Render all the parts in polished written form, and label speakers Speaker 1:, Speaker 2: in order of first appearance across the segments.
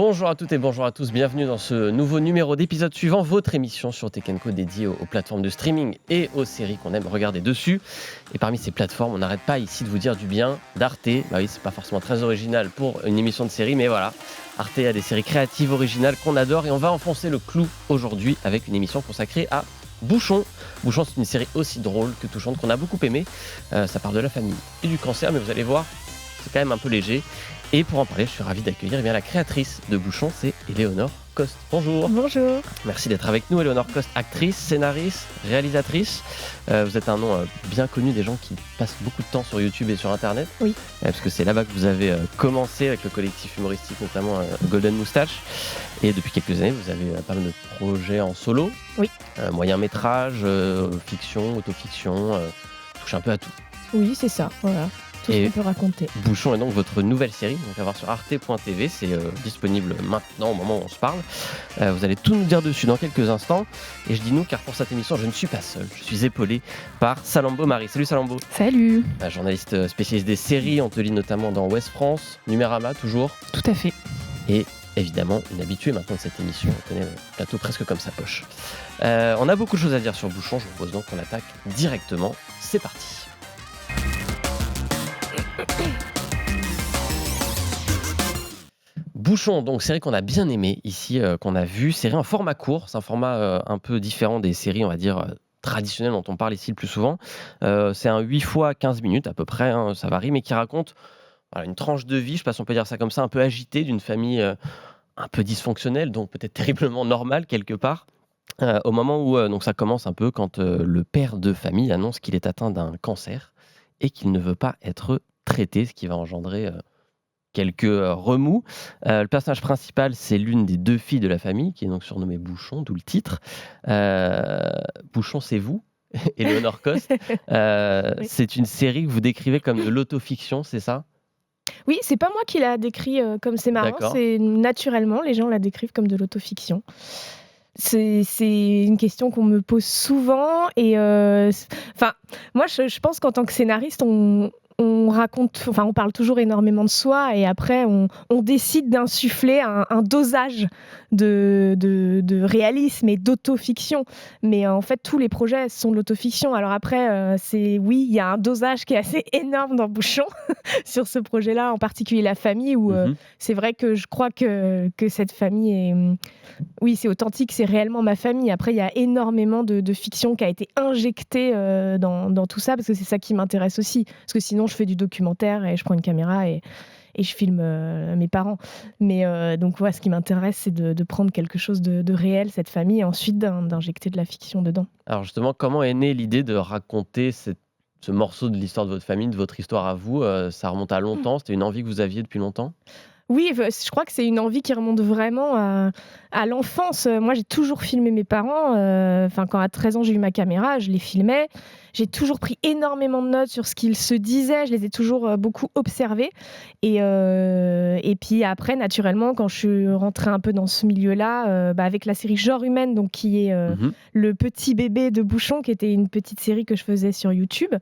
Speaker 1: Bonjour à toutes et bonjour à tous, bienvenue dans ce nouveau numéro d'épisode suivant, votre émission sur Tech & Co dédiée aux plateformes de streaming et aux séries qu'on aime regarder dessus. Et parmi ces plateformes, on n'arrête pas ici de vous dire du bien d'Arte. Bah oui, c'est pas forcément très original pour une émission de série, mais voilà, Arte a des séries créatives originales qu'on adore et on va enfoncer le clou aujourd'hui avec une émission consacrée à Bouchon. Bouchon, c'est une série aussi drôle que touchante qu'on a beaucoup aimé. Ça parle de la famille et du cancer, mais vous allez voir, c'est quand même un peu léger. Et pour en parler, je suis ravi d'accueillir la créatrice de Bouchon, c'est Éléonore Coste. Bonjour.
Speaker 2: Bonjour.
Speaker 1: Merci d'être avec nous, Éléonore Coste, actrice, scénariste, réalisatrice. Vous êtes un nom bien connu des gens qui passent beaucoup de temps sur YouTube et sur Internet.
Speaker 2: Oui.
Speaker 1: Parce que c'est là-bas que vous avez commencé avec le collectif humoristique, notamment Golden Moustache. Et depuis quelques années, vous avez pas mal de projets en solo.
Speaker 2: Oui.
Speaker 1: Moyen métrage, fiction, autofiction, touche un peu à tout.
Speaker 2: Oui, c'est ça, voilà. Tout ce qu'on peut raconter.
Speaker 1: Bouchon est donc votre nouvelle série, donc à voir sur arte.tv, c'est disponible maintenant au moment où on se parle. Vous allez tout nous dire dessus dans quelques instants. Et je dis nous car pour cette émission, je ne suis pas seul. Je suis épaulé par Salambo Marie. Salut Salambo.
Speaker 2: Salut.
Speaker 1: Journaliste spécialiste des séries, on te lit notamment dans Ouest France, Numérama toujours.
Speaker 2: Tout à fait.
Speaker 1: Et évidemment, une habituée maintenant de cette émission, on connaît le plateau presque comme sa poche. On a beaucoup de choses à dire sur Bouchon, je vous propose donc qu'on attaque directement. C'est parti. Bouchon, donc série qu'on a bien aimée ici, qu'on a vue, série en format court, c'est un format un peu différent des séries, on va dire, traditionnelles dont on parle ici le plus souvent. C'est un 8 fois 15 minutes à peu près, hein, ça varie, mais qui raconte une tranche de vie, je ne sais pas si on peut dire ça comme ça, un peu agitée, d'une famille un peu dysfonctionnelle, donc peut-être terriblement normale quelque part. Au moment où donc ça commence un peu quand le père de famille annonce qu'il est atteint d'un cancer et qu'il ne veut pas être traité, ce qui va engendrer quelques remous. Le personnage principal, c'est l'une des deux filles de la famille, qui est donc surnommée Bouchon, d'où le titre. Bouchon, c'est vous, Éléonore Coste.
Speaker 2: Oui.
Speaker 1: C'est une série que vous décrivez comme de l'autofiction, c'est ça ?
Speaker 2: Oui, c'est pas moi qui l'a décrit comme c'est marrant,
Speaker 1: D'accord.
Speaker 2: c'est naturellement, les gens la décrivent comme de l'autofiction. C'est une question qu'on me pose souvent et moi je pense qu'en tant que scénariste, on parle toujours énormément de soi et après on décide d'insuffler un dosage de réalisme et d'autofiction. Mais en fait, tous les projets sont de l'autofiction. Alors après, oui, il y a un dosage qui est assez énorme dans Bouchon sur ce projet-là, en particulier la famille, où c'est vrai que je crois que cette famille est... Oui, c'est authentique, c'est réellement ma famille. Après, il y a énormément de fiction qui a été injectée dans tout ça, parce que c'est ça qui m'intéresse aussi. Parce que sinon, je fais du documentaire et je prends une caméra et je filme mes parents. Mais donc, ce qui m'intéresse, c'est de prendre quelque chose de réel, cette famille, et ensuite d'injecter de la fiction dedans.
Speaker 1: Alors justement, comment est née l'idée de raconter ce morceau de l'histoire de votre famille, de votre histoire à vous ? Ça remonte à longtemps, c'était une envie que vous aviez depuis longtemps ?
Speaker 2: Oui, je crois que c'est une envie qui remonte vraiment à l'enfance. Moi, j'ai toujours filmé mes parents. Quand à 13 ans, j'ai eu ma caméra, je les filmais. J'ai toujours pris énormément de notes sur ce qu'ils se disaient. Je les ai toujours beaucoup observés. Et puis après, naturellement, quand je suis rentrée un peu dans ce milieu-là, avec la série Genre Humaine, donc qui est le petit bébé de Bouchon, qui était une petite série que je faisais sur YouTube,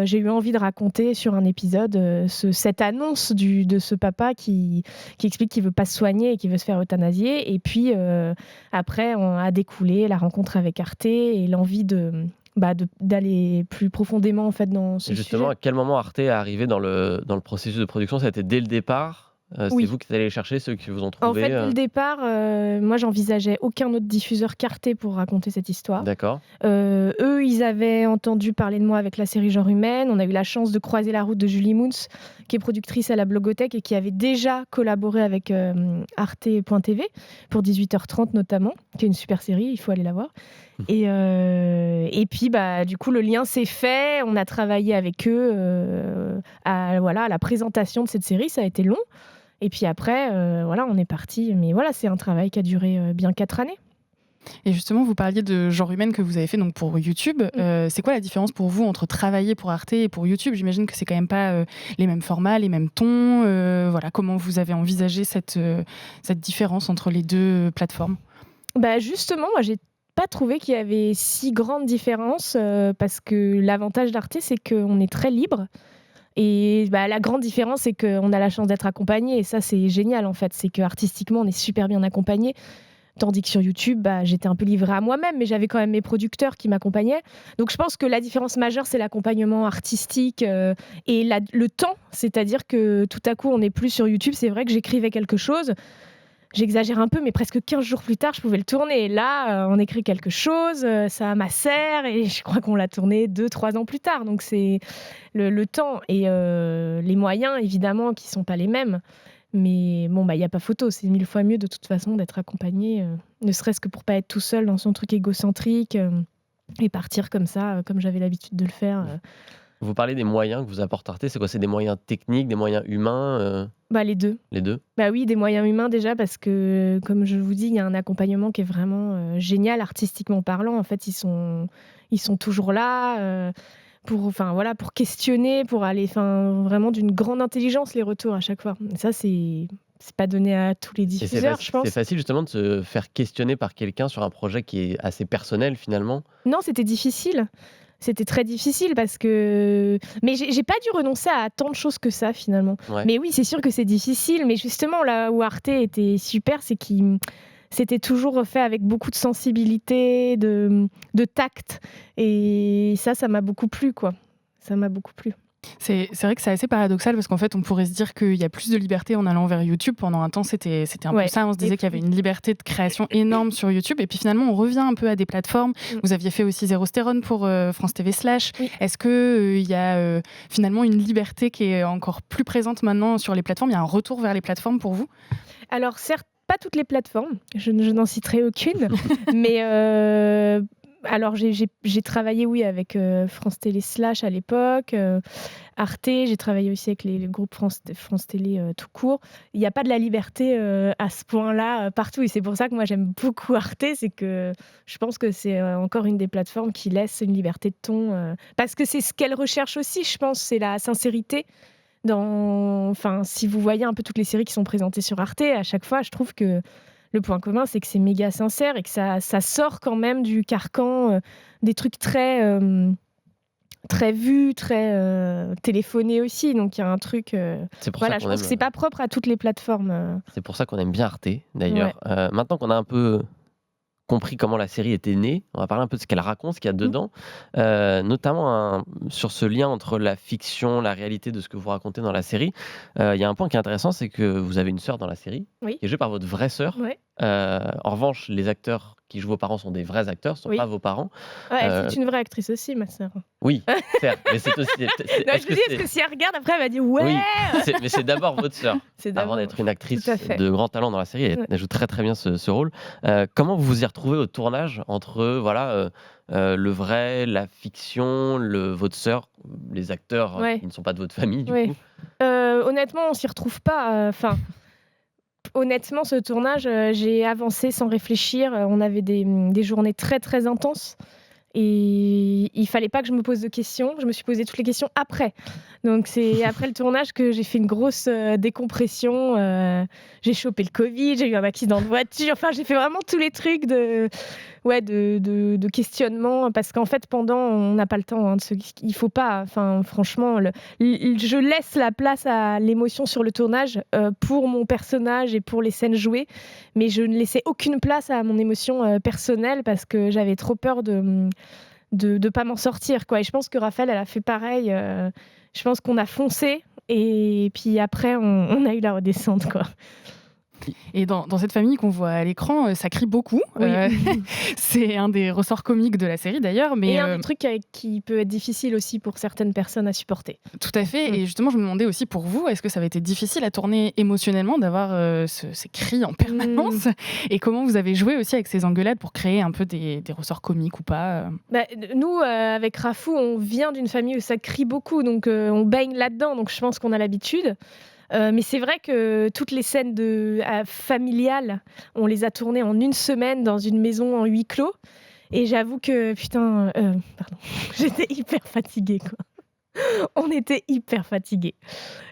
Speaker 2: j'ai eu envie de raconter sur un épisode cette annonce de ce papa qui explique qu'il veut pas se soigner et qu'il veut se faire euthanasier. Et puis après, on a découlé la rencontre avec Arte et l'envie d'aller plus profondément en fait dans ce
Speaker 1: Justement,
Speaker 2: sujet.
Speaker 1: à quel moment Arte est arrivé dans le processus de production ? Ça a été dès le départ ? C'est
Speaker 2: Oui.
Speaker 1: vous qui êtes allé chercher ceux qui vous ont
Speaker 2: En
Speaker 1: trouvé
Speaker 2: fait, dès le départ, moi, j'envisageais aucun autre diffuseur qu'Arte pour raconter cette histoire.
Speaker 1: D'accord.
Speaker 2: Eux, ils avaient entendu parler de moi avec la série Genre Humaine. On a eu la chance de croiser la route de Julie Moons, qui est productrice à la Blogothèque et qui avait déjà collaboré avec Arte.tv pour 18h30 notamment, qui est une super série, il faut aller la voir. Et puis, du coup, le lien s'est fait. On a travaillé avec eux à la présentation de cette série. Ça a été long. Et puis après, on est parti. Mais voilà, c'est un travail qui a duré bien 4 années.
Speaker 3: Et justement, vous parliez de Genre Humaine que vous avez fait donc pour YouTube. C'est quoi la différence pour vous entre travailler pour Arte et pour YouTube ? J'imagine que c'est quand même pas les mêmes formats, les mêmes tons. Comment vous avez envisagé cette différence entre les deux plateformes ?
Speaker 2: Justement, moi, j'ai pas trouvé qu'il y avait si grande différence parce que l'avantage d'Arte, c'est qu'on est très libre. Et la grande différence, c'est qu'on a la chance d'être accompagné. Et ça, c'est génial, en fait. C'est qu'artistiquement, on est super bien accompagné. Tandis que sur YouTube, j'étais un peu livrée à moi-même, mais j'avais quand même mes producteurs qui m'accompagnaient. Donc je pense que la différence majeure, c'est l'accompagnement artistique et le temps. C'est-à-dire que tout à coup, on n'est plus sur YouTube. C'est vrai que j'écrivais quelque chose. J'exagère un peu, mais presque 15 jours plus tard, je pouvais le tourner. Et là, on écrit quelque chose, ça macère, et je crois qu'on l'a tourné 2-3 ans plus tard. Donc c'est le temps et les moyens, évidemment, qui ne sont pas les mêmes. Mais bon, il n'y a pas photo. C'est 1000 fois mieux, de toute façon, d'être accompagné, ne serait-ce que pour pas être tout seul dans son truc égocentrique et partir comme ça, comme j'avais l'habitude de le faire.
Speaker 1: Vous parlez des moyens que vous apporte Arte. C'est quoi? C'est des moyens techniques, des moyens humains?
Speaker 2: Les deux.
Speaker 1: Les deux?
Speaker 2: Oui, des moyens humains déjà, parce que, comme je vous dis, il y a un accompagnement qui est vraiment génial, artistiquement parlant. En fait, ils sont toujours là pour questionner, pour aller vraiment d'une grande intelligence, les retours à chaque fois. Et ça, c'est pas donné à tous les diffuseurs, je pense.
Speaker 1: C'est facile justement de se faire questionner par quelqu'un sur un projet qui est assez personnel finalement?
Speaker 2: Non, c'était difficile. C'était très difficile parce que... Mais j'ai pas dû renoncer à tant de choses que ça, finalement.
Speaker 1: Ouais.
Speaker 2: Mais oui, c'est sûr que c'est difficile. Mais justement, là où Arte était super, c'est qu'il c'était toujours fait avec beaucoup de sensibilité, de tact. Et ça m'a beaucoup plu, quoi. Ça m'a beaucoup plu.
Speaker 3: C'est vrai que c'est assez paradoxal parce qu'en fait, on pourrait se dire qu'il y a plus de liberté en allant vers YouTube. Pendant un temps, c'était un peu ça. On se disait qu'il y avait une liberté de création énorme sur YouTube. Et puis finalement, on revient un peu à des plateformes. Vous aviez fait aussi Zéro Stérone pour France TV Slash. Oui. Est-ce qu'il y a finalement une liberté qui est encore plus présente maintenant sur les plateformes? Il y a un retour vers les plateformes pour vous?
Speaker 2: Alors certes, pas toutes les plateformes. Je n'en citerai aucune. Mais... Alors j'ai travaillé avec France Télé Slash à l'époque, Arte, j'ai travaillé aussi avec les groupes France Télé tout court. Il n'y a pas de la liberté à ce point-là partout, et c'est pour ça que moi j'aime beaucoup Arte, c'est que je pense que c'est encore une des plateformes qui laisse une liberté de ton, parce que c'est ce qu'elle recherche aussi, je pense, c'est la sincérité. Si vous voyez un peu toutes les séries qui sont présentées sur Arte, à chaque fois je trouve que le point commun, c'est que c'est méga sincère et que ça sort quand même du carcan des trucs très vus, très téléphonés aussi. Donc il y a un truc... je pense que c'est pas propre à toutes les plateformes.
Speaker 1: C'est pour ça qu'on aime bien Arte, d'ailleurs. Ouais. Maintenant qu'on a un peu compris comment la série était née, on va parler un peu de ce qu'elle raconte, ce qu'il y a dedans, notamment sur ce lien entre la fiction, la réalité de ce que vous racontez dans la série. Il y a un point qui est intéressant, c'est que vous avez une sœur dans la série, qui est jouée par votre vraie sœur. Ouais. En revanche, les acteurs qui jouent vos parents sont des vrais acteurs, ne sont pas vos parents.
Speaker 2: Ouais, c'est une vraie actrice aussi, ma sœur.
Speaker 1: Oui, certes, mais c'est aussi...
Speaker 2: Parce que si elle regarde, après, elle va dire « ouais !»
Speaker 1: Oui, mais c'est d'abord votre sœur. Avant d'être une actrice de grand talent dans la série, elle joue très très bien ce rôle. Comment vous vous y retrouvez au tournage entre le vrai, la fiction, votre sœur, les acteurs qui ne sont pas de votre famille, du coup?
Speaker 2: Honnêtement, on s'y retrouve pas. Honnêtement, ce tournage, j'ai avancé sans réfléchir. On avait des journées très très intenses. Et il fallait pas que je me pose de questions. Je me suis posé toutes les questions après. Donc c'est après le tournage que j'ai fait une grosse décompression. J'ai chopé le Covid, j'ai eu un accident de voiture. Enfin, j'ai fait vraiment tous les trucs de questionnement. Parce qu'en fait, on n'a pas le temps. Il faut pas. Enfin, franchement, je laisse la place à l'émotion sur le tournage pour mon personnage et pour les scènes jouées. Mais je ne laissais aucune place à mon émotion personnelle parce que j'avais trop peur de pas m'en sortir, quoi. Et je pense que Raphaël, elle a fait pareil. Je pense qu'on a foncé et puis après on a eu la redescente, quoi.
Speaker 3: Et dans cette famille qu'on voit à l'écran, ça crie beaucoup. Oui. C'est un des ressorts comiques de la série d'ailleurs. Et
Speaker 2: un des trucs qui peut être difficile aussi pour certaines personnes à supporter.
Speaker 3: Tout à fait. Et justement, je me demandais aussi pour vous, est-ce que ça avait été difficile à tourner émotionnellement d'avoir ces cris en permanence? Et comment vous avez joué aussi avec ces engueulades pour créer un peu des ressorts comiques ou pas?
Speaker 2: Nous, avec Rafou, on vient d'une famille où ça crie beaucoup. Donc on baigne là-dedans. Donc je pense qu'on a l'habitude. Mais c'est vrai que toutes les scènes familiales, on les a tournées en une semaine dans une maison en huis clos. Et j'avoue que, j'étais hyper fatiguée, quoi. On était hyper fatigués.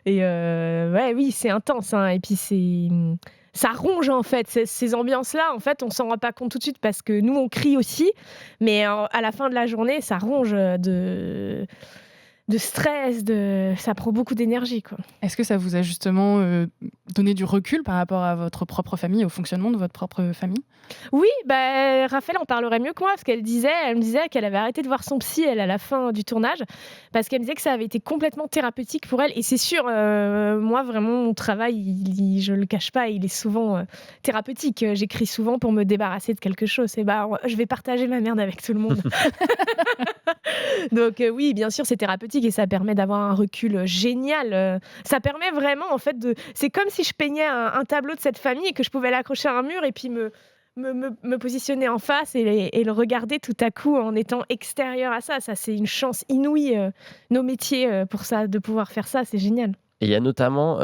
Speaker 2: Et oui, c'est intense. Hein. Et puis ça ronge, en fait. Ces ambiances-là, en fait, on s'en rend pas compte tout de suite parce que nous, on crie aussi. Mais à la fin de la journée, ça ronge de stress, ça prend beaucoup d'énergie, quoi.
Speaker 3: Est-ce que ça vous a justement donné du recul par rapport à votre propre famille, au fonctionnement de votre propre famille?
Speaker 2: Oui, bah, Raphaël en parlerait mieux que moi parce qu'elle me disait qu'elle avait arrêté de voir son psy, elle, à la fin du tournage, parce qu'elle me disait que ça avait été complètement thérapeutique pour elle. Et c'est sûr, moi, vraiment, mon travail, je le cache pas, il est souvent thérapeutique. J'écris souvent pour me débarrasser de quelque chose. Et bah, je vais partager ma merde avec tout le monde. Donc oui, bien sûr, c'est thérapeutique et ça permet d'avoir un recul génial. Ça permet vraiment, en fait, c'est comme si je peignais un tableau de cette famille et que je pouvais l'accrocher à un mur et puis me positionner en face et le regarder tout à coup en étant extérieur à ça. Ça, c'est une chance inouïe, nos métiers, pour ça, de pouvoir faire ça, c'est génial.
Speaker 1: Et il y a notamment,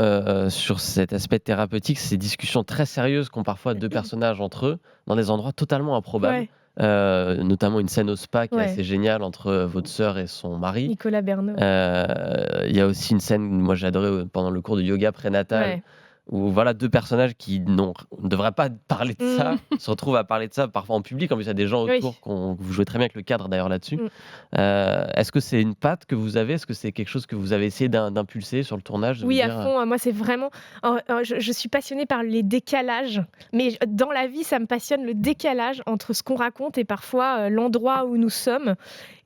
Speaker 1: sur cet aspect thérapeutique, ces discussions très sérieuses qu'ont parfois 2 personnages entre eux, dans des endroits totalement improbables.
Speaker 2: Ouais,
Speaker 1: Notamment une scène au spa qui est
Speaker 2: ouais.
Speaker 1: assez géniale entre, votre sœur et son mari.
Speaker 2: Nicolas Bernot.
Speaker 1: Il y a aussi une scène, moi j'ai adoré, pendant le cours de yoga prénatal,
Speaker 2: Ouais.
Speaker 1: où voilà 2 personnages qui ne devraient pas parler de ça, se retrouvent à parler de ça parfois en public. En plus, il y a des gens
Speaker 2: Oui.
Speaker 1: autour vous jouez très bien avec le cadre d'ailleurs là-dessus.
Speaker 2: Mmh.
Speaker 1: Est-ce que c'est une patte que vous avez? Est-ce que c'est quelque chose que vous avez essayé d'impulser sur le tournage? De vous
Speaker 2: Oui, à
Speaker 1: dire,
Speaker 2: fond. Moi, c'est vraiment. Je suis passionnée par les décalages, mais dans la vie, ça me passionne le décalage entre ce qu'on raconte et parfois l'endroit où nous sommes,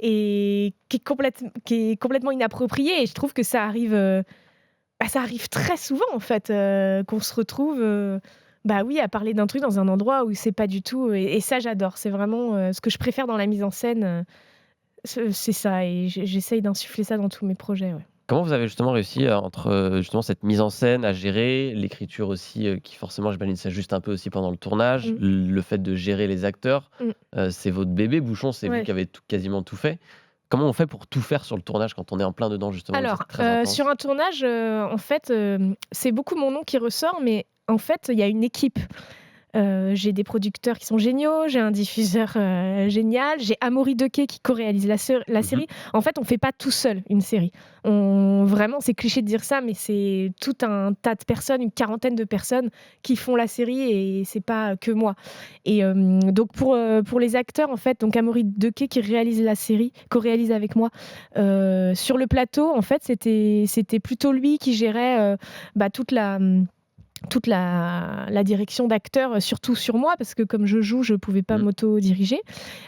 Speaker 2: et qui est complètement inapproprié. Et je trouve que ça arrive très souvent, en fait, qu'on se retrouve. Bah oui, à parler d'un truc dans un endroit où c'est pas du tout. Et ça, j'adore. C'est vraiment ce que je préfère dans la mise en scène. C'est ça. Et j'essaye d'insuffler ça dans tous mes projets. Ouais.
Speaker 1: Comment vous avez justement réussi, entre, justement cette mise en scène à gérer, l'écriture aussi, qui forcément j'imagine s'ajuste un peu aussi pendant le tournage,
Speaker 2: Mm.
Speaker 1: le fait de gérer les acteurs, c'est votre bébé Bouchon, c'est vous
Speaker 2: Ouais.
Speaker 1: qui avez quasiment tout fait. Comment on fait pour tout faire sur le tournage quand on est en plein dedans justement,
Speaker 2: Alors,
Speaker 1: c'est très intense?
Speaker 2: sur un tournage, en fait, c'est beaucoup mon nom qui ressort, mais en fait, il y a une équipe. J'ai des producteurs qui sont géniaux, j'ai un diffuseur génial, j'ai Amaury Dequet qui co-réalise la
Speaker 1: Mmh.
Speaker 2: série. En fait, on fait pas tout seul une série. Vraiment, c'est cliché de dire ça, mais c'est tout un tas de personnes, une quarantaine de personnes qui font la série, et c'est pas que moi. Et donc pour les acteurs, en fait, donc Amaury Dequet qui réalise la série, co-réalise avec moi. Sur le plateau, en fait, c'était plutôt lui qui gérait toute la direction d'acteur, surtout sur moi, parce que comme je joue, je pouvais pas m'auto-diriger.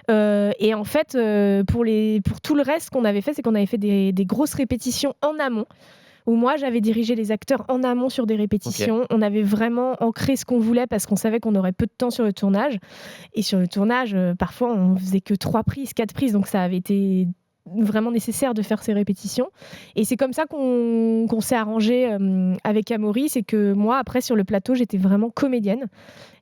Speaker 2: Et en fait, pour tout le reste, ce qu'on avait fait, c'est qu'on avait fait des grosses répétitions en amont, où moi, j'avais dirigé les acteurs en amont sur des répétitions. On avait vraiment ancré ce qu'on voulait parce qu'on savait qu'on aurait peu de temps sur le tournage. Et sur le tournage, parfois, on faisait que 3 prises, 4 prises, donc ça avait été vraiment nécessaire de faire ces répétitions. Et c'est comme ça qu'on s'est arrangé avec Amaury. C'est que moi, après, sur le plateau, j'étais vraiment comédienne.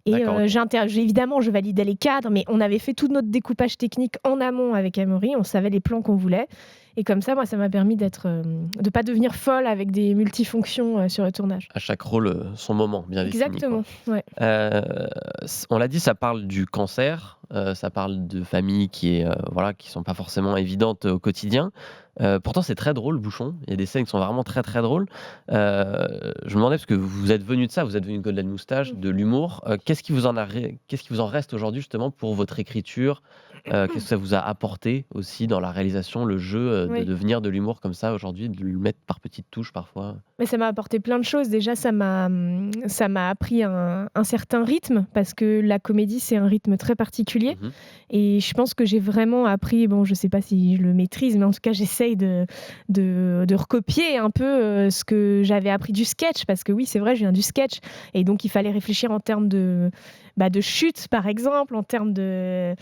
Speaker 2: Et
Speaker 1: D'accord, OK.
Speaker 2: évidemment, je validais les cadres, mais on avait fait tout notre découpage technique en amont avec Amaury. On savait les plans qu'on voulait. Et comme ça, moi, ça m'a permis de pas devenir folle avec des multifonctions sur le tournage.
Speaker 1: À chaque rôle, son moment bien défini, quoi.
Speaker 2: Exactement, ouais.
Speaker 1: On l'a dit, ça parle du cancer, ça parle de familles qui sont pas forcément évidentes au quotidien. Pourtant c'est très drôle Bouchon, il y a des scènes qui sont vraiment très, très drôles. Je me demandais parce que vous êtes venu de ça, vous êtes venu de Golden Moustache, de l'humour. Qu'est-ce qui vous en reste aujourd'hui justement pour votre écriture? Qu'est-ce que ça vous a apporté aussi dans la réalisation, le jeu, de
Speaker 2: Oui.
Speaker 1: devenir de l'humour comme ça aujourd'hui, de le mettre par petites touches parfois?
Speaker 2: Mais ça m'a apporté plein de choses. Déjà, ça m'a appris un certain rythme, parce que la comédie, c'est un rythme très particulier.
Speaker 1: Mmh.
Speaker 2: Et je pense que j'ai vraiment appris, bon, je sais pas si je le maîtrise, mais en tout cas, j'essaye de recopier un peu ce que j'avais appris du sketch, parce que oui, c'est vrai, je viens du sketch. Et donc, il fallait réfléchir en termes de chute, par exemple, en termes de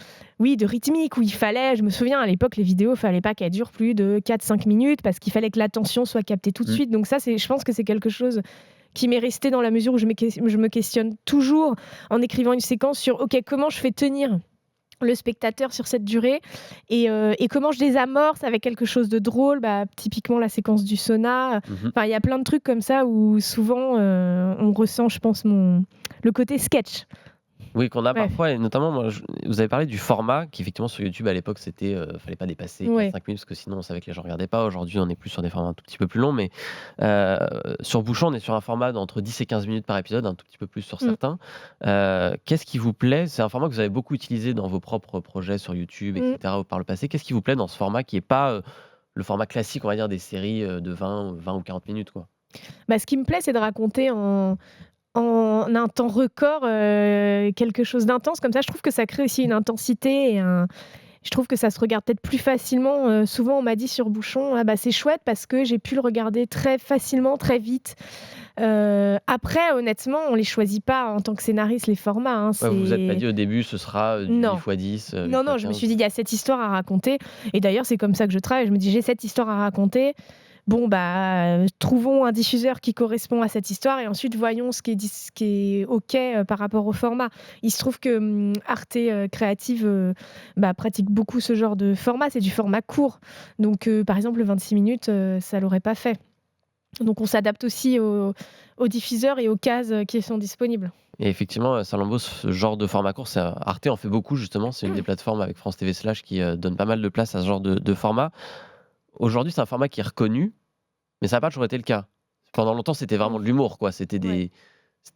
Speaker 2: rythmique, où je me souviens, à l'époque, les vidéos, il fallait pas qu'elles durent plus de 4-5 minutes, parce qu'il fallait que l'attention soit captée tout de suite. Donc ça, je pense que c'est quelque chose qui m'est resté, dans la mesure où je me questionne toujours en écrivant une séquence sur, OK, comment je fais tenir le spectateur sur cette durée, et comment je désamorce avec quelque chose de drôle, typiquement la séquence du sauna.
Speaker 1: Mmh.
Speaker 2: Enfin, il y a plein de trucs comme ça où souvent on ressent, je pense, le côté sketch.
Speaker 1: Oui, qu'on a
Speaker 2: Ouais.
Speaker 1: parfois, et notamment moi vous avez parlé du format qui effectivement sur YouTube à l'époque c'était, fallait pas dépasser
Speaker 2: Ouais.
Speaker 1: 4-5 minutes parce que sinon on savait que les gens regardaient pas. Aujourd'hui, on est plus sur des formats un tout petit peu plus longs, mais heu, sur Bouchon, on est sur un format d'entre 10 et 15 minutes par épisode, un tout petit peu plus sur certains. Qu'est-ce qui vous plaît? C'est un format que vous avez beaucoup utilisé dans vos propres projets sur YouTube et cetera, par le passé. Qu'est-ce qui vous plaît dans ce format qui est pas, le format classique, on va dire, des séries de 20 ou 40 minutes, quoi.
Speaker 2: Bah, ce qui me plaît, c'est de raconter en un temps record quelque chose d'intense. Comme ça, je trouve que ça crée aussi une intensité je trouve que ça se regarde peut-être plus facilement. Souvent, on m'a dit sur Bouchon, ah bah, c'est chouette parce que j'ai pu le regarder très facilement, très vite. Après, honnêtement, on les choisit pas en tant que scénariste, les formats. Hein,
Speaker 1: Ouais, vous vous êtes pas dit au début, ce sera du
Speaker 2: Non.
Speaker 1: 8x10,
Speaker 2: Non, je me
Speaker 1: 8x15.
Speaker 2: suis dit, il y a cette histoire à raconter. Et d'ailleurs, c'est comme ça que je travaille. Je me dis, j'ai cette histoire à raconter. Bon, bah, trouvons un diffuseur qui correspond à cette histoire et ensuite voyons ce qui est OK par rapport au format. Il se trouve que Arte Créative pratique beaucoup ce genre de format. C'est du format court. Donc, par exemple, le 26 minutes, ça l'aurait pas fait. Donc, on s'adapte aussi aux diffuseurs et aux cases qui sont disponibles.
Speaker 1: Et effectivement, Salambos, ce genre de format court, Arte en fait beaucoup justement. C'est une des plateformes avec France TV Slash qui donne pas mal de place à ce genre de format. Aujourd'hui, c'est un format qui est reconnu, mais ça n'a pas toujours été le cas. Pendant longtemps, c'était vraiment de l'humour, quoi. C'était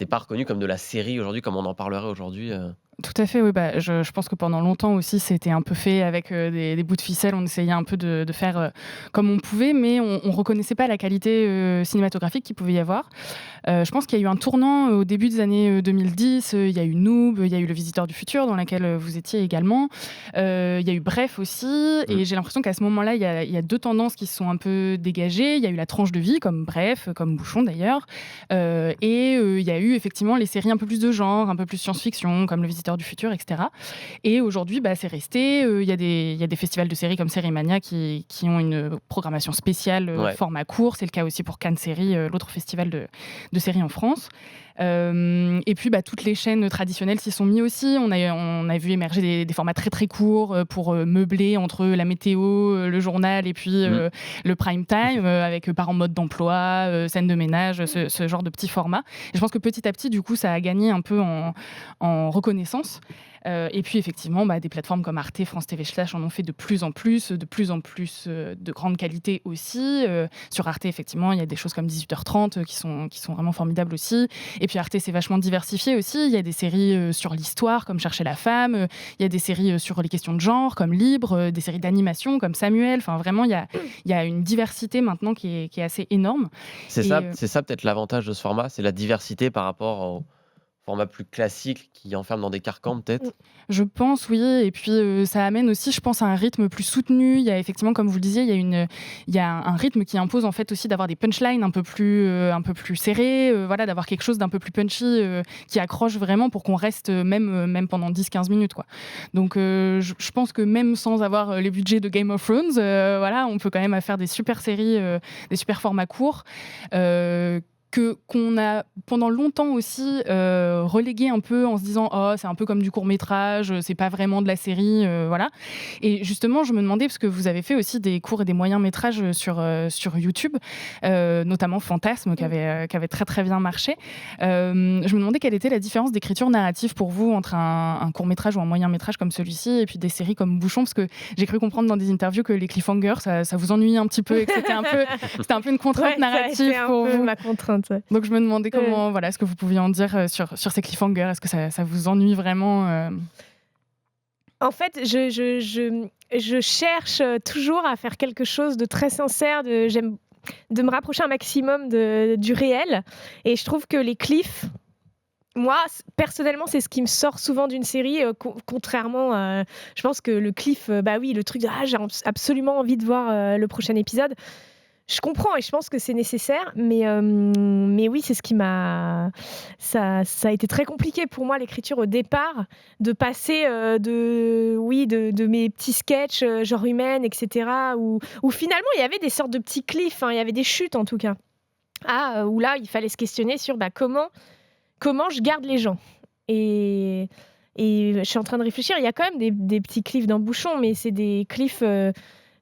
Speaker 1: pas reconnu comme de la série aujourd'hui, comme on en parlerait aujourd'hui.
Speaker 3: Tout à fait, oui. Bah, je pense que pendant longtemps aussi, c'était un peu fait avec des bouts de ficelle. On essayait un peu de faire comme on pouvait, mais on ne reconnaissait pas la qualité cinématographique qu'il pouvait y avoir. Je pense qu'il y a eu un tournant au début des années 2010. Il y a eu Noob, il y a eu Le Visiteur du Futur, dans laquelle vous étiez également. Il y a eu Bref aussi. Et j'ai l'impression qu'à ce moment-là, il y a deux tendances qui se sont un peu dégagées. Il y a eu la tranche de vie, comme Bref, comme Bouchon d'ailleurs. Et il y a eu effectivement les séries un peu plus de genre, un peu plus science-fiction, comme Le Visiteur du Futur, etc. Et aujourd'hui, c'est resté. Il y a des festivals de séries comme Sérimania qui ont une programmation spéciale format court. C'est le cas aussi pour Cannes Séries, l'autre festival de séries en France. Et puis toutes les chaînes traditionnelles s'y sont mis aussi. On a vu émerger des formats très très courts pour meubler entre la météo, le journal et puis le prime time avec Parents mode d'emploi, scène de ménage, ce genre de petits formats. Et je pense que petit à petit, du coup, ça a gagné un peu en reconnaissance. Et puis effectivement, des plateformes comme Arte, France TV Slash en ont fait de plus en plus de grande qualité aussi. Sur Arte, effectivement, il y a des choses comme 18h30 qui sont vraiment formidables aussi. Et puis Arte s'est vachement diversifié aussi. Il y a des séries sur l'histoire comme Chercher la femme. Il y a des séries sur les questions de genre comme Libre. Des séries d'animation comme Samuel. Enfin, vraiment, il y a une diversité maintenant qui est assez énorme.
Speaker 1: C'est ça peut-être l'avantage de ce format, c'est la diversité par rapport au format plus classique qui enferme dans des carcans peut-être.
Speaker 3: Je pense, oui. Et puis, ça amène aussi, je pense, à un rythme plus soutenu. Il y a effectivement, comme vous le disiez, il y a un rythme qui impose en fait aussi d'avoir des punchlines un peu plus serrés, d'avoir quelque chose d'un peu plus punchy qui accroche vraiment pour qu'on reste même pendant 10-15 minutes, quoi. Donc, je pense que même sans avoir les budgets de Game of Thrones, on peut quand même faire des super séries, des super formats courts. Qu'on a pendant longtemps aussi relégué un peu en se disant c'est un peu comme du court-métrage, c'est pas vraiment de la série, voilà. Et justement, je me demandais, parce que vous avez fait aussi des courts et des moyens-métrages sur YouTube, notamment Fantasme, qui avait très très bien marché. Je me demandais quelle était la différence d'écriture narrative pour vous entre un court-métrage ou un moyen-métrage comme celui-ci et puis des séries comme Bouchon, parce que j'ai cru comprendre dans des interviews que les cliffhangers, ça vous ennuyait un petit peu et que c'était un peu une contrainte narrative pour vous.
Speaker 2: Ma contrainte.
Speaker 3: Donc je me demandais comment, est-ce que vous pouviez en dire sur ces cliffhangers, est-ce que ça vous ennuie vraiment
Speaker 2: En fait, je cherche toujours à faire quelque chose de très sincère, j'aime de me rapprocher un maximum du réel, et je trouve que les cliffs, moi, personnellement, c'est ce qui me sort souvent d'une série, contrairement, je pense que le cliff, le truc de j'ai absolument envie de voir le prochain épisode. Je comprends et je pense que c'est nécessaire, mais oui, c'est ce qui m'a... Ça a été très compliqué pour moi, l'écriture au départ, de passer de mes petits sketchs, genre humaine, etc., où finalement, il y avait des sortes de petits cliffs, il y avait des chutes en tout cas, où là, il fallait se questionner sur comment je garde les gens. Et je suis en train de réfléchir, il y a quand même des petits cliffs dans Bouchon, mais c'est des cliffs...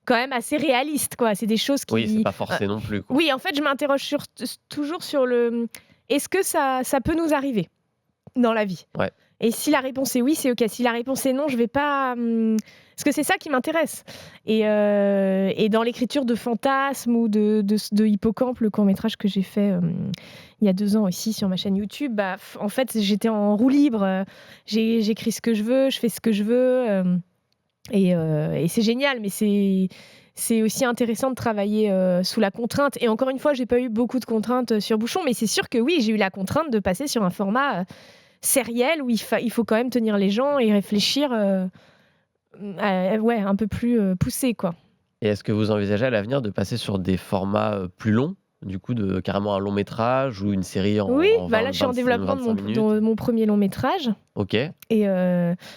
Speaker 2: quand même assez réaliste, quoi. C'est des choses qui...
Speaker 1: Oui, c'est pas forcé non plus, quoi.
Speaker 2: Oui, en fait, je m'interroge toujours sur est-ce que ça peut nous arriver dans la vie ?
Speaker 1: Ouais.
Speaker 2: Et si la réponse est oui, c'est OK. Si la réponse est non, je vais pas... Parce que c'est ça qui m'intéresse. Et dans l'écriture de Fantasme ou de Hippocampe, le court-métrage que j'ai fait il y a 2 ans aussi sur ma chaîne YouTube, en fait, j'étais en roue libre. J'écris ce que je veux, je fais ce que je veux... Et c'est génial, mais c'est aussi intéressant de travailler sous la contrainte. Et encore une fois, j'ai pas eu beaucoup de contraintes sur Bouchon, mais c'est sûr que oui, j'ai eu la contrainte de passer sur un format sériel où il faut quand même tenir les gens et réfléchir un peu plus poussé, quoi.
Speaker 1: Et est-ce que vous envisagez à l'avenir de passer sur des formats plus longs, du coup, carrément un long métrage ou une série
Speaker 2: Oui,
Speaker 1: en
Speaker 2: là, je suis en
Speaker 1: 20,
Speaker 2: développement
Speaker 1: 25 minutes?
Speaker 2: de mon premier long métrage.
Speaker 1: Ok.
Speaker 2: Et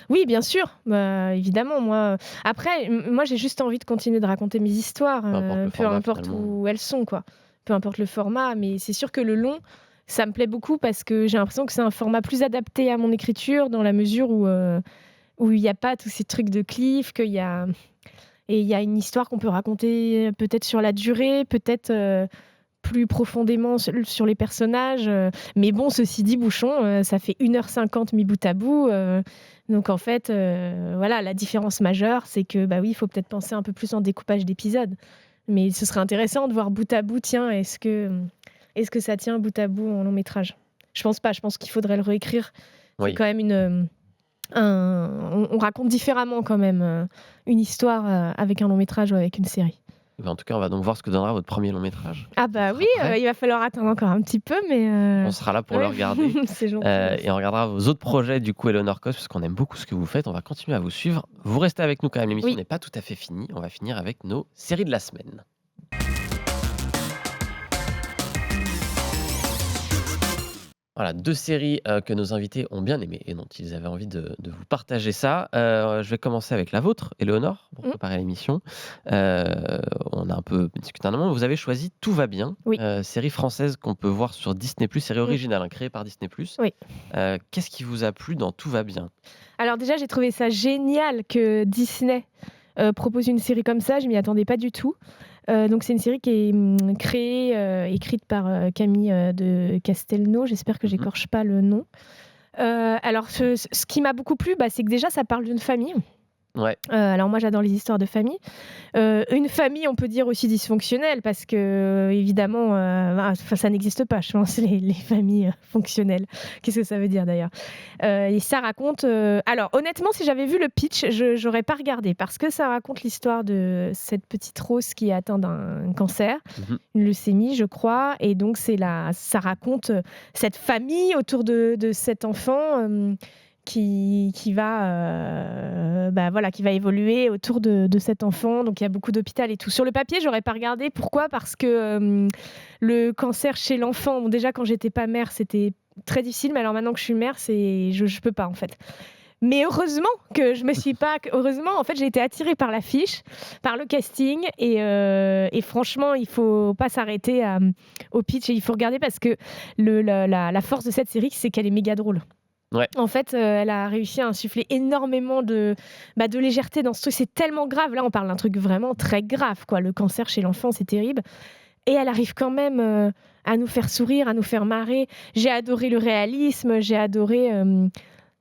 Speaker 2: oui, bien sûr, évidemment, moi. Après, moi, j'ai juste envie de continuer de raconter mes histoires, peu importe où elles sont, quoi. Peu importe le format, mais c'est sûr que le long, ça me plaît beaucoup parce que j'ai l'impression que c'est un format plus adapté à mon écriture dans la mesure où il n'y a pas tous ces trucs de cliff, qu'il y a une histoire qu'on peut raconter peut-être sur la durée, peut-être plus profondément sur les personnages. Mais bon, ceci dit, Bouchon, ça fait 1h50 mis bout à bout. Donc en fait, voilà, la différence majeure, c'est que bah oui, il faut peut-être penser un peu plus en découpage d'épisodes. Mais ce serait intéressant de voir bout à bout, tiens, est-ce que ça tient bout à bout en long métrage? Je pense pas, je pense qu'il faudrait le réécrire.
Speaker 1: Oui.
Speaker 2: C'est quand même on raconte différemment quand même une histoire avec un long métrage ou avec une série.
Speaker 1: En tout cas, on va donc voir ce que donnera votre premier long métrage.
Speaker 2: Ah bah oui, il va falloir attendre encore un petit peu, mais...
Speaker 1: On sera là pour le regarder.
Speaker 2: C'est gentil.
Speaker 1: Et on regardera vos autres projets, du coup, Eleanor Cos, parce qu'on aime beaucoup ce que vous faites. On va continuer à vous suivre. Vous restez avec nous quand même, l'émission n'est pas tout à fait finie. On va finir avec nos séries de la semaine. Voilà, 2 séries que nos invités ont bien aimées et dont ils avaient envie de vous partager ça. Je vais commencer avec la vôtre, Éléonore, pour préparer l'émission. On a un peu discuté un moment. Vous avez choisi Tout va bien, série française qu'on peut voir sur Disney+, série originale créée par Disney+.
Speaker 2: Oui.
Speaker 1: Qu'est-ce qui vous a plu dans Tout va bien?
Speaker 2: Alors déjà, j'ai trouvé ça génial que Disney propose une série comme ça. Je m'y attendais pas du tout. Donc c'est une série qui est créée, écrite par Camille de Castelnau. J'espère que j'écorche pas le nom. Alors ce qui m'a beaucoup plu, c'est que déjà ça parle d'une famille.
Speaker 1: Ouais.
Speaker 2: Alors moi j'adore les histoires de famille. Une famille, on peut dire aussi dysfonctionnelle parce que évidemment, ça n'existe pas, je pense, les familles fonctionnelles. Qu'est-ce que ça veut dire d'ailleurs? Et ça raconte. Alors honnêtement, si j'avais vu le pitch, j'aurais pas regardé parce que ça raconte l'histoire de cette petite Rose qui est atteinte d'un cancer, une leucémie, je crois, et donc ça raconte cette famille autour de cet enfant. Qui va évoluer autour de cet enfant. Donc il y a beaucoup d'hôpital et tout. Sur le papier, j'aurais pas regardé. Pourquoi? Parce que le cancer chez l'enfant, déjà quand j'étais pas mère, c'était très difficile. Mais alors maintenant que je suis mère, je peux pas en fait. Mais heureusement que je me suis pas. Heureusement, en fait, j'ai été attirée par l'affiche, par le casting, et franchement, il faut pas s'arrêter au pitch et il faut regarder parce que la force de cette série, c'est qu'elle est méga drôle.
Speaker 1: Ouais.
Speaker 2: En fait, elle a réussi à insuffler énormément de légèreté dans ce truc. C'est tellement grave. Là, on parle d'un truc vraiment très grave, quoi. Le cancer chez l'enfant, c'est terrible. Et elle arrive quand même à nous faire sourire, à nous faire marrer. J'ai adoré le réalisme. J'ai adoré...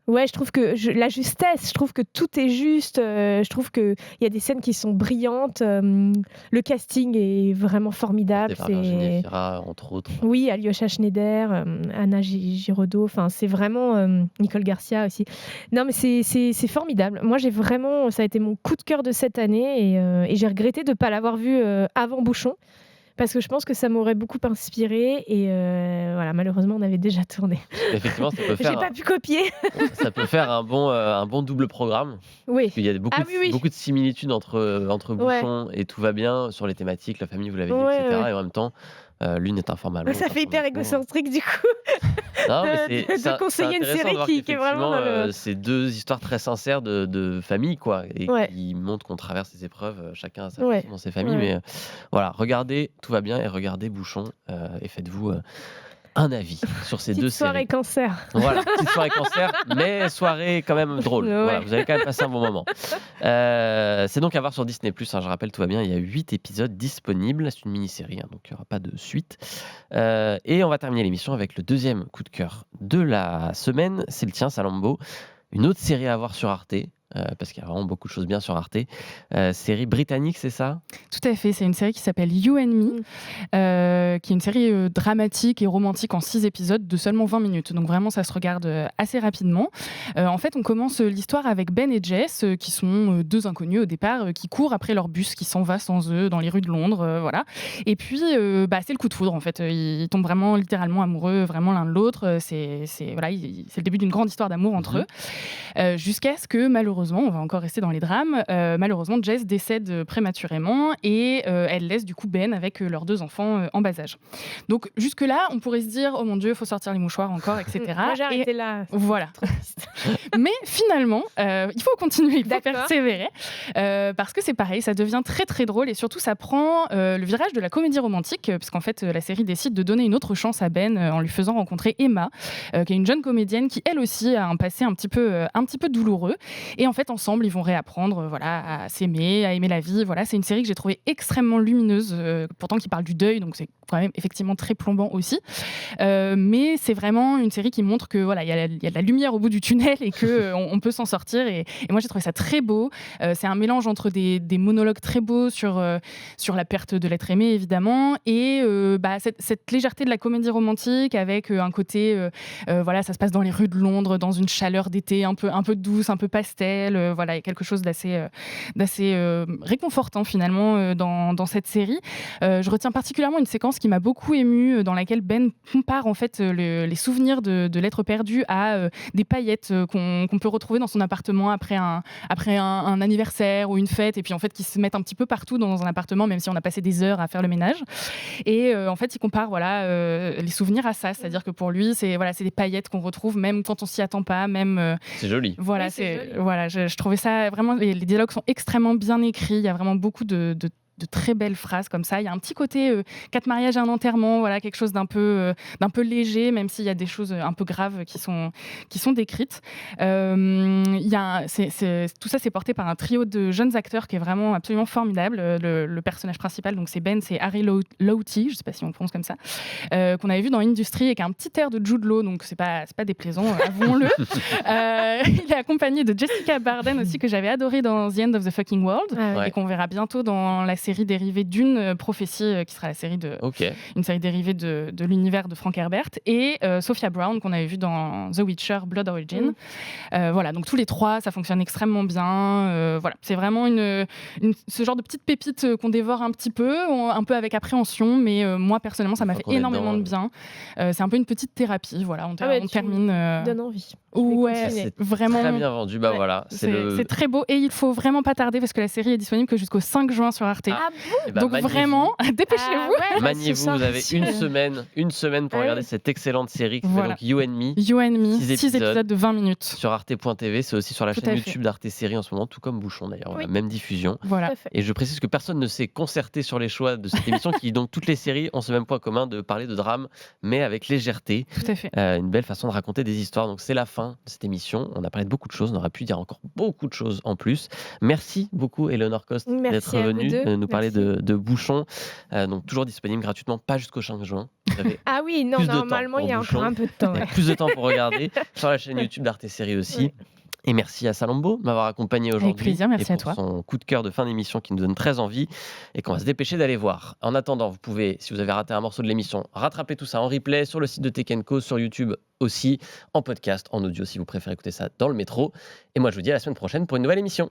Speaker 2: je trouve que la justesse, je trouve que tout est juste. Je trouve qu'il y a des scènes qui sont brillantes. Le casting est vraiment formidable.
Speaker 1: C'est Virginie Fira, entre autres.
Speaker 2: Oui, Alyosha Schneider, Anna Giraudot. Enfin, c'est vraiment Nicole Garcia aussi. Non, mais c'est formidable. Moi, ça a été mon coup de cœur de cette année et j'ai regretté de ne pas l'avoir vu avant Bouchon. Parce que je pense que ça m'aurait beaucoup inspiré et voilà, malheureusement on avait déjà tourné.
Speaker 1: Effectivement, ça peut faire.
Speaker 2: J'ai pas pu copier.
Speaker 1: Ça peut faire un bon double programme.
Speaker 2: Oui.
Speaker 1: Parce qu'il y a beaucoup de similitudes entre Bouchon et Tout va bien sur les thématiques, la famille, vous l'avez dit, etc. Et en même temps, l'une est un format long.
Speaker 2: Ça fait hyper égocentrique du coup.
Speaker 1: Non, mais
Speaker 2: de conseiller une série qui est vraiment dans le...
Speaker 1: C'est 2 histoires très sincères de famille, quoi, et qui montrent qu'on traverse ces épreuves, chacun à sa façon dans ses familles. Mais voilà, regardez Tout va bien et regardez Bouchon et faites-vous un avis sur ces 2 séries.
Speaker 2: Soirée cancer.
Speaker 1: Voilà, petite soirée cancer, mais soirée quand même drôle. Voilà, vous allez quand même passer un bon moment. C'est donc à voir sur Disney+. Je rappelle, Tout va bien, il y a 8 épisodes disponibles. C'est une mini-série, donc il n'y aura pas de suite. Et on va terminer l'émission avec le deuxième coup de cœur de la semaine. C'est le tien, Salambo. Une autre série à voir sur Arte. parce qu'il y a vraiment beaucoup de choses bien sur Arte. Série britannique, c'est ça?
Speaker 3: Tout à fait, c'est une série qui s'appelle You and Me, qui est une série dramatique et romantique en 6 épisodes de seulement 20 minutes. Donc vraiment, ça se regarde assez rapidement. En fait, on commence l'histoire avec Ben et Jess, qui sont 2 inconnus au départ, qui courent après leur bus qui s'en va sans eux dans les rues de Londres. Voilà. Et puis, c'est le coup de foudre, en fait. Ils tombent vraiment littéralement amoureux, vraiment l'un de l'autre. C'est le début d'une grande histoire d'amour entre eux. Jusqu'à ce que, malheureusement, on va encore rester dans les drames, malheureusement, Jess décède prématurément et elle laisse du coup Ben avec leurs 2 enfants en bas âge. Donc jusque-là, on pourrait se dire « Oh mon Dieu, il faut sortir les mouchoirs encore, etc. »
Speaker 2: Moi, j'ai arrêté là.
Speaker 3: Voilà. Mais finalement, il faut continuer, il faut persévérer, parce que c'est pareil, ça devient très très drôle et surtout ça prend le virage de la comédie romantique, parce qu'en fait la série décide de donner une autre chance à Ben en lui faisant rencontrer Emma, qui est une jeune comédienne qui elle aussi a un passé un petit peu douloureux. Et en fait, ensemble, ils vont réapprendre à s'aimer, à aimer la vie. Voilà, c'est une série que j'ai trouvée extrêmement lumineuse, pourtant qui parle du deuil, donc c'est quand même effectivement très plombant aussi. Mais c'est vraiment une série qui montre que voilà, il y a de la lumière au bout du tunnel et que on peut s'en sortir. Et moi, j'ai trouvé ça très beau. C'est un mélange entre des monologues très beaux sur la perte de l'être aimé, évidemment, et cette légèreté de la comédie romantique avec un côté, voilà, ça se passe dans les rues de Londres, dans une chaleur d'été un peu douce, un peu pastel. Voilà, il y a quelque chose d'assez réconfortant finalement dans cette série. Je retiens particulièrement une séquence qui m'a beaucoup émue, dans laquelle Ben compare en fait les souvenirs de l'être perdu à des paillettes qu'on peut retrouver dans son appartement après un anniversaire ou une fête, et puis en fait qui se mettent un petit peu partout dans un appartement, même si on a passé des heures à faire le ménage. Et en fait, il compare les souvenirs à ça, c'est-à-dire que pour lui, c'est des paillettes qu'on retrouve même quand on s'y attend pas, même.
Speaker 1: C'est joli.
Speaker 3: Voilà,
Speaker 2: oui, c'est joli.
Speaker 3: Voilà, je trouvais ça vraiment. Les dialogues sont extrêmement bien écrits. Il y a vraiment beaucoup de très belles phrases comme ça. Il y a un petit côté 4 mariages et un enterrement, voilà, quelque chose d'un peu léger, même s'il y a des choses un peu graves qui sont décrites. Tout ça, c'est porté par un trio de jeunes acteurs qui est vraiment absolument formidable. Le personnage principal, donc c'est Ben, c'est Harry Lowty, je ne sais pas si on le prononce comme ça, qu'on avait vu dans Industry et qui a un petit air de Jude Law, donc c'est pas déplaisant, avouons-le. Il est accompagné de Jessica Barden aussi, que j'avais adoré dans The End of the Fucking World, et qu'on verra bientôt dans la série dérivée d'une prophétie, qui sera une série dérivée de l'univers de Frank Herbert, et Sophia Brown qu'on avait vu dans The Witcher Blood Origin. Voilà, donc tous les 3, ça fonctionne extrêmement bien. Voilà, c'est vraiment ce genre de petite pépite qu'on dévore un petit peu avec appréhension, mais moi personnellement ça m'a fait énormément de bien. C'est un peu une petite thérapie. Voilà, on termine.
Speaker 2: Donne envie.
Speaker 3: Ouais,
Speaker 1: c'est
Speaker 3: vraiment
Speaker 1: très bien vendu. Voilà,
Speaker 3: c'est très beau et il faut vraiment pas tarder parce que la série est disponible que jusqu'au 5 juin sur Arte.
Speaker 2: Ah bon?
Speaker 3: Donc vraiment, dépêchez-vous.
Speaker 1: Maniez-vous, vous avez une semaine pour regarder cette excellente série qui s'appelle donc You and Me.
Speaker 3: You and Me, 6 épisodes de 20 minutes.
Speaker 1: Sur arte.tv, c'est aussi sur la chaîne YouTube d'Arte Série en ce moment, tout comme Bouchon d'ailleurs, la même diffusion.
Speaker 3: Voilà.
Speaker 1: Et je précise que personne ne s'est concerté sur les choix de cette émission, qui donc toutes les séries ont ce même point commun de parler de drame, mais avec légèreté.
Speaker 3: Tout à fait.
Speaker 1: Une belle façon de raconter des histoires. Donc c'est la fin de cette émission. On a parlé de beaucoup de choses, on aurait pu dire encore beaucoup de choses en plus. Merci beaucoup Eleonore Coste d'être venue nous parler de Bouchon. Donc toujours disponible gratuitement, pas jusqu'au 5 juin.
Speaker 2: Ah oui, non, normalement il y a encore un peu de temps.
Speaker 1: Il y a plus de temps pour regarder sur la chaîne YouTube d'Arte Série aussi. Oui. Et merci à Salombo de m'avoir accompagné aujourd'hui.
Speaker 3: Avec plaisir, merci
Speaker 1: à
Speaker 3: toi.
Speaker 1: Son coup de cœur de fin d'émission qui nous donne très envie et qu'on va se dépêcher d'aller voir. En attendant, vous pouvez, si vous avez raté un morceau de l'émission, rattraper tout ça en replay sur le site de Tech & Co, sur YouTube aussi, en podcast, en audio si vous préférez écouter ça dans le métro. Et moi je vous dis à la semaine prochaine pour une nouvelle émission.